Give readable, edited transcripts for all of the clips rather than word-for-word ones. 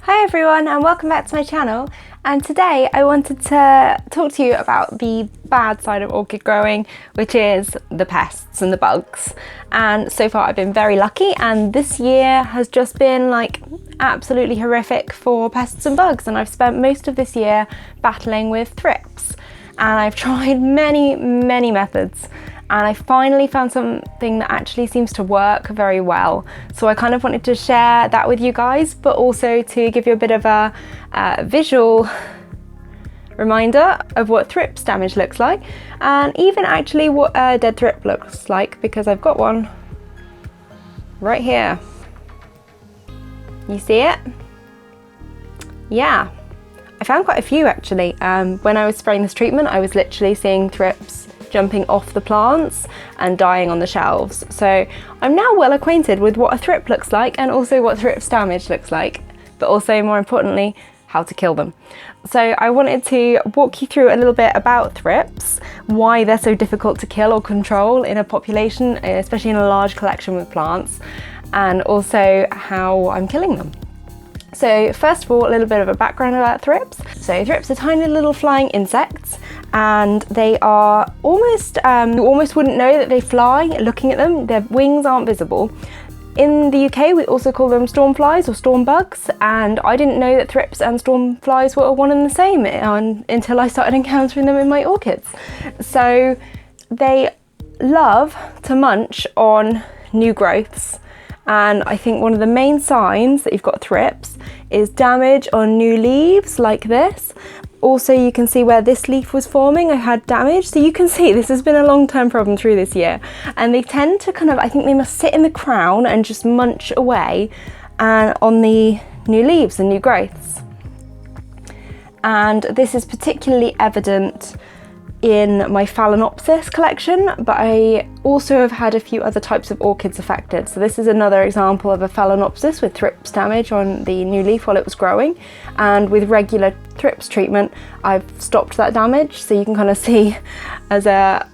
Hi everyone and welcome back to my channel, and today I wanted to talk to you about the bad side of orchid growing, which is the pests and the bugs. And so far I've been very lucky, and this year has just been like absolutely horrific for pests and bugs, and I've spent most of this year battling with thrips, and I've tried many methods. And I finally found something that actually seems to work very well. So I kind of wanted to share that with you guys, but also to give you a bit of a visual reminder of what thrips damage looks like, and even actually what a dead thrip looks like, because I've got one right here. You see it? Yeah. I found quite a few actually. When I was spraying this treatment, I was literally seeing thrips jumping off the plants and dying on the shelves. So I'm now well acquainted with what a thrip looks like, and also what thrips damage looks like, but also more importantly, how to kill them. So I wanted to walk you through a little bit about thrips, why they're so difficult to kill or control in a population, especially in a large collection with plants, and also how I'm killing them. So first of all, a little bit of a background about thrips. So thrips are tiny little flying insects, and they are almost, you almost wouldn't know that they fly looking at them. Their wings aren't visible. In the UK, we also call them storm flies or storm bugs, and I didn't know that thrips and storm flies were one and the same until I started encountering them in my orchids. So they love to munch on new growths. And I think one of the main signs that you've got thrips is damage on new leaves like this. Also, you can see where this leaf was forming, I had damage. So you can see this has been a long-term problem through this year. And they tend to kind of, I think they must sit in the crown and just munch away and on the new leaves and new growths. And this is particularly evident in my Phalaenopsis collection, but I also have had a few other types of orchids affected. So this is another example of a Phalaenopsis with thrips damage on the new leaf while it was growing, and with regular thrips treatment I've stopped that damage. So you can kind of see as a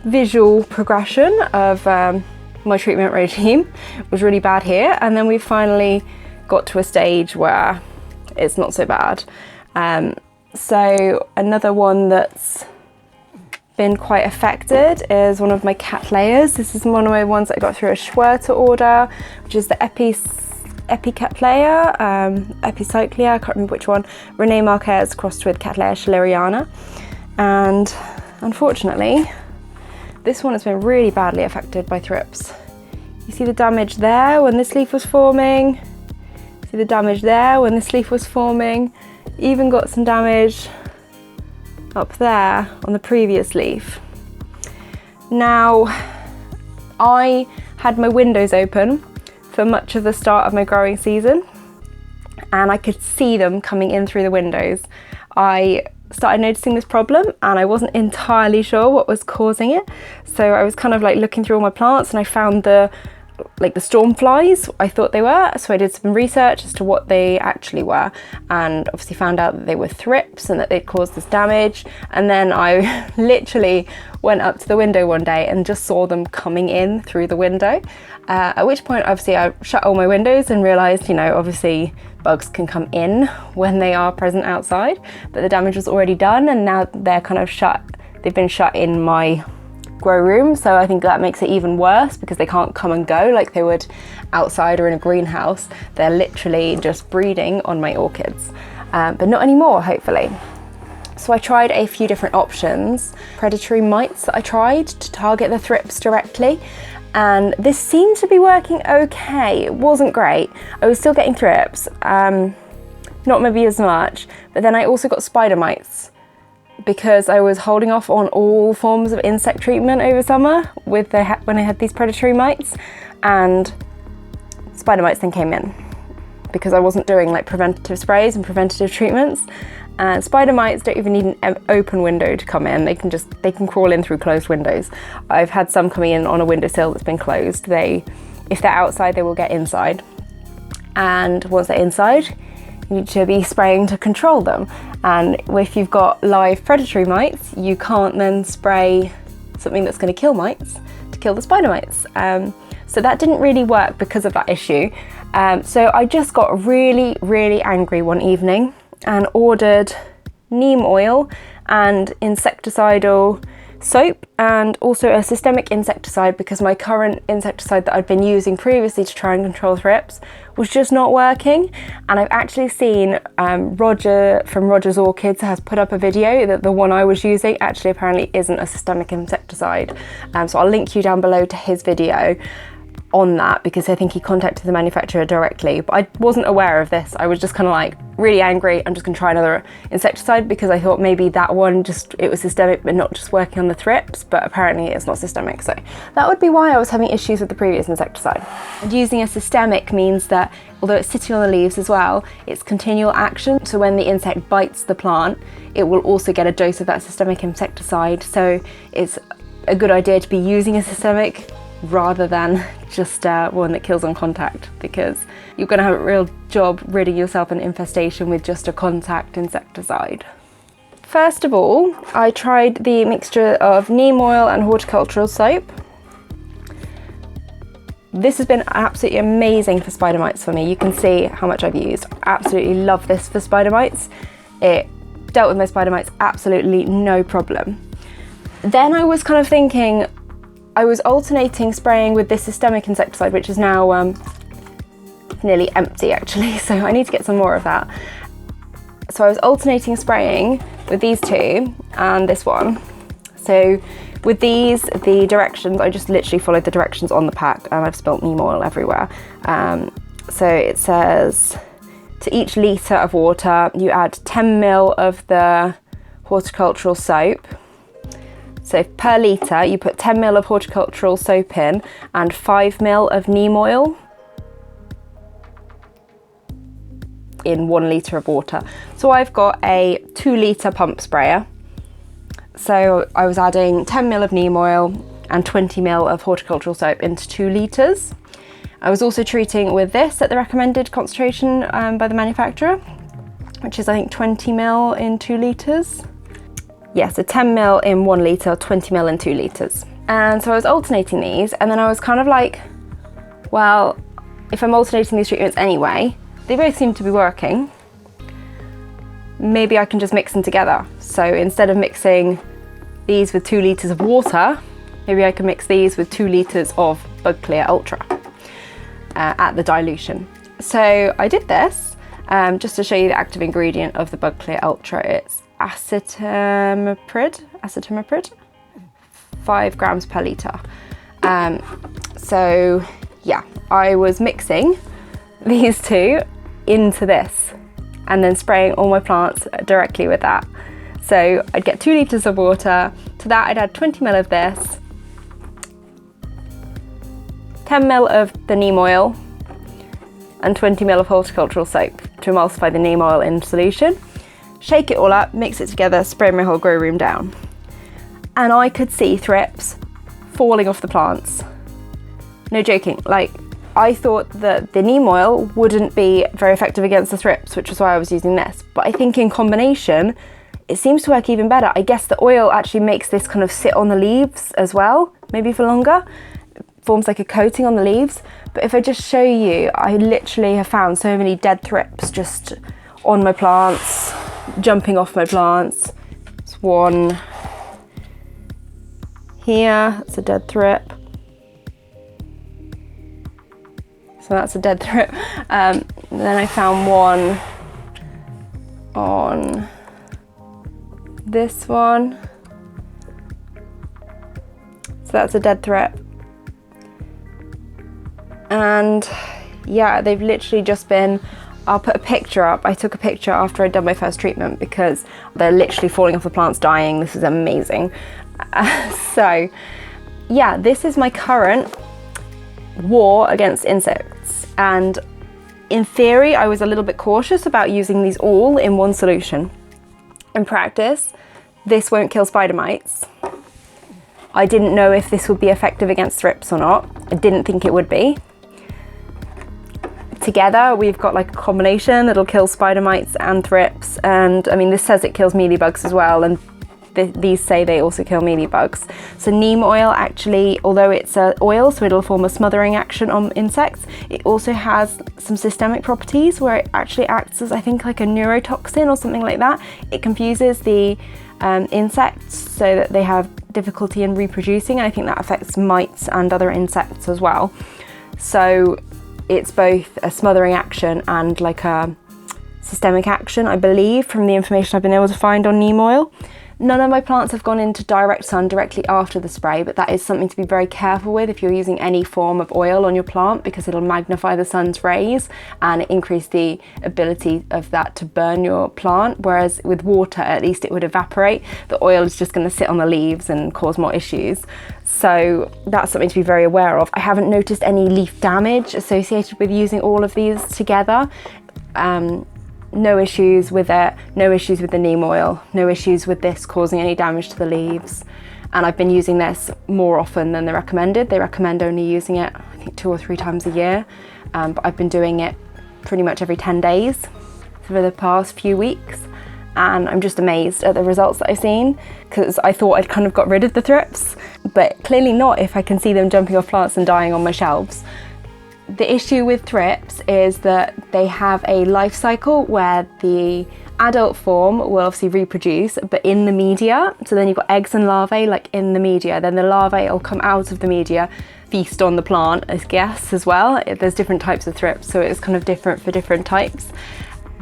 visual progression of my treatment regime. It was really bad here, and then we finally got to a stage where it's not so bad. So another one that's been quite affected is one of my cattleyas. This is one of my ones that I got through a Schwerter order, which is the Epicattleya, Epicyclia, I can't remember which one. René Marquez crossed with Cattleya schilleriana. And unfortunately, this one has been really badly affected by thrips. You see the damage there when this leaf was forming. See the damage there when this leaf was forming. Even got some damage up there on the previous leaf. Now, I had my windows open for much of the start of my growing season, and I could see them coming in through the windows. I started noticing this problem, and I wasn't entirely sure what was causing it. So I was kind of like looking through all my plants, and I found the storm flies, I thought they were. So I did some research as to what they actually were, and obviously found out that they were thrips and that they'd caused this damage. And then I literally went up to the window one day and just saw them coming in through the window. At which point, obviously, I shut all my windows and realized, you know, obviously bugs can come in when they are present outside, but the damage was already done, and now they're kind of shut. They've been shut in my grow room, so I think that makes it even worse because they can't come and go like they would outside or in a greenhouse. They're literally just breeding on my orchids, but not anymore, hopefully. So I tried a few different options. Predatory mites that I tried to target the thrips directly, and this seemed to be working okay. It wasn't great. I was still getting thrips, not maybe as much, but then I also got spider mites, because I was holding off on all forms of insect treatment over summer with when I had these predatory mites, and spider mites then came in because I wasn't doing like preventative sprays and preventative treatments. And spider mites don't even need an open window to come in. They can crawl in through closed windows. I've had some coming in on a windowsill that's been closed. If they're outside, they will get inside, and once they're inside, you need to be spraying to control them. And if you've got live predatory mites, you can't then spray something that's going to kill mites to kill the spider mites. So that didn't really work because of that issue. So I just got really angry one evening and ordered neem oil and insecticidal soap, and also a systemic insecticide, because my current insecticide that I'd been using previously to try and control thrips was just not working. And I've actually seen Roger from Roger's Orchids has put up a video that the one I was using actually apparently isn't a systemic insecticide. So I'll link you down below to his video on that, because I think he contacted the manufacturer directly, but I wasn't aware of this. I was just kind of like really angry. I'm just gonna try another insecticide, because I thought maybe that one it was systemic but not just working on the thrips, but apparently it's not systemic. So that would be why I was having issues with the previous insecticide. And using a systemic means that although it's sitting on the leaves as well, it's continual action. So when the insect bites the plant, it will also get a dose of that systemic insecticide. So it's a good idea to be using a systemic rather than just one that kills on contact, because you're going to have a real job ridding yourself an infestation with just a contact insecticide. First of all, I tried the mixture of neem oil and horticultural soap. This has been absolutely amazing for spider mites for me. You can see how much I've used. Absolutely love this for spider mites. It dealt with my spider mites absolutely no problem. Then I was kind of thinking, I was alternating spraying with this systemic insecticide, which is now nearly empty actually, so I need to get some more of that. So I was alternating spraying with these two and this one. So with these, the directions, I just literally followed the directions on the pack, and I've spilt neem oil everywhere. So it says, to each litre of water, you add 10 ml of the horticultural soap. So per litre, you put 10 ml of horticultural soap in and 5 ml of neem oil in 1 litre of water. So I've got a 2 litre pump sprayer. So I was adding 10 ml of neem oil and 20 ml of horticultural soap into 2 litres. I was also treating with this at the recommended concentration by the manufacturer, which is I think 20 ml in 2 litres. Yeah, so 10 ml in 1 litre, 20 ml in 2 litres. And so I was alternating these, and then I was kind of like, well, if I'm alternating these treatments anyway, they both seem to be working. Maybe I can just mix them together. So instead of mixing these with 2 litres of water, maybe I can mix these with 2 litres of Bug Clear Ultra at the dilution. So I did this just to show you the active ingredient of the Bug Clear Ultra. It's acetamiprid, 5 grams per litre. So yeah, I was mixing these two into this and then spraying all my plants directly with that. So I'd get 2 litres of water, to that I'd add 20 ml of this, 10 ml of the neem oil and 20 ml of horticultural soap to emulsify the neem oil in solution. Shake it all up, mix it together, spray my whole grow room down. And I could see thrips falling off the plants. No joking, like I thought that the neem oil wouldn't be very effective against the thrips, which is why I was using this. But I think in combination, it seems to work even better. I guess the oil actually makes this kind of sit on the leaves as well, maybe for longer. It forms like a coating on the leaves. But if I just show you, I literally have found so many dead thrips just on my plants, jumping off my plants. There's one here, that's a dead thrip. So that's a dead thrip. Then I found one on this one. So that's a dead thrip. And yeah, they've literally just been, I'll put a picture up. I took a picture after I'd done my first treatment because they're literally falling off the plants, dying. This is amazing. So yeah, this is my current war against insects. And in theory, I was a little bit cautious about using these all in one solution. In practice, this won't kill spider mites. I didn't know if this would be effective against thrips or not. I didn't think it would be. Together, we've got like a combination that'll kill spider mites and thrips. And I mean, this says it kills mealybugs as well. And these say they also kill mealybugs. So neem oil actually, although it's an oil, so it'll form a smothering action on insects, it also has some systemic properties where it actually acts as, I think, like a neurotoxin or something like that. It confuses the insects so that they have difficulty in reproducing. I think that affects mites and other insects as well. So it's both a smothering action and like a systemic action, I believe, from the information I've been able to find on neem oil. None of my plants have gone into direct sun directly after the spray, but that is something to be very careful with if you're using any form of oil on your plant, because it'll magnify the sun's rays and increase the ability of that to burn your plant, whereas with water at least it would evaporate. The oil is just going to sit on the leaves and cause more issues. So that's something to be very aware of. I haven't noticed any leaf damage associated with using all of these together. No issues with it, no issues with the neem oil, no issues with this causing any damage to the leaves. And I've been using this more often than they recommended. They recommend only using it, I think, 2 or 3 times a year. But I've been doing it pretty much every 10 days for the past few weeks. And I'm just amazed at the results that I've seen, because I thought I'd kind of got rid of the thrips, but clearly not if I can see them jumping off plants and dying on my shelves. The issue with thrips is that they have a life cycle where the adult form will obviously reproduce, but in the media. So then you've got eggs and larvae like in the media, then the larvae will come out of the media, feast on the plant, I guess, as well. There's different types of thrips, so it's kind of different for different types.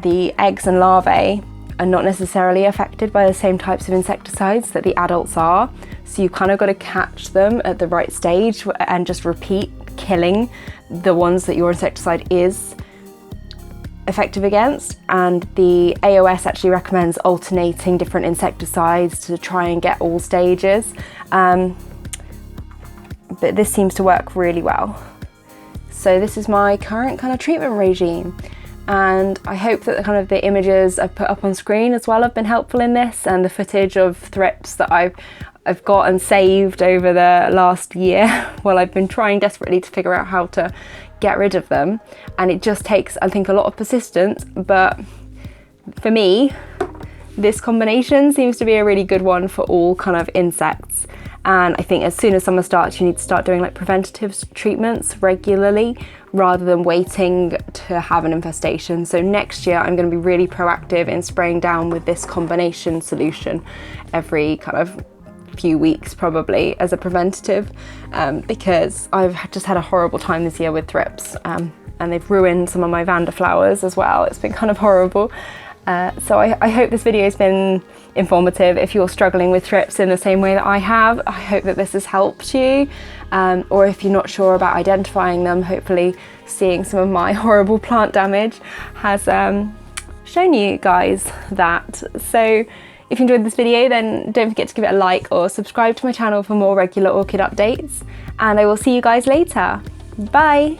The eggs and larvae are not necessarily affected by the same types of insecticides that the adults are. So you've kind of got to catch them at the right stage and just repeat killing the ones that your insecticide is effective against. And the AOS actually recommends alternating different insecticides to try and get all stages. But this seems to work really well. So this is my current kind of treatment regime. And I hope that the images I've put up on screen as well have been helpful in this, and the footage of thrips that I've got and saved over the last year while I've been trying desperately to figure out how to get rid of them. And it just takes, I think, a lot of persistence, but for me, this combination seems to be a really good one for all kind of insects. And I think as soon as summer starts, you need to start doing like preventative treatments regularly rather than waiting to have an infestation. So next year, I'm going to be really proactive in spraying down with this combination solution every kind of few weeks probably as a preventative, because I've just had a horrible time this year with thrips, and they've ruined some of my Vanda flowers as well. It's been kind of horrible. So I hope this video has been informative. If you're struggling with thrips in the same way that I have, I hope that this has helped you. Or if you're not sure about identifying them, hopefully seeing some of my horrible plant damage has shown you guys that. So if you enjoyed this video, then don't forget to give it a like or subscribe to my channel for more regular orchid updates. And I will see you guys later. Bye!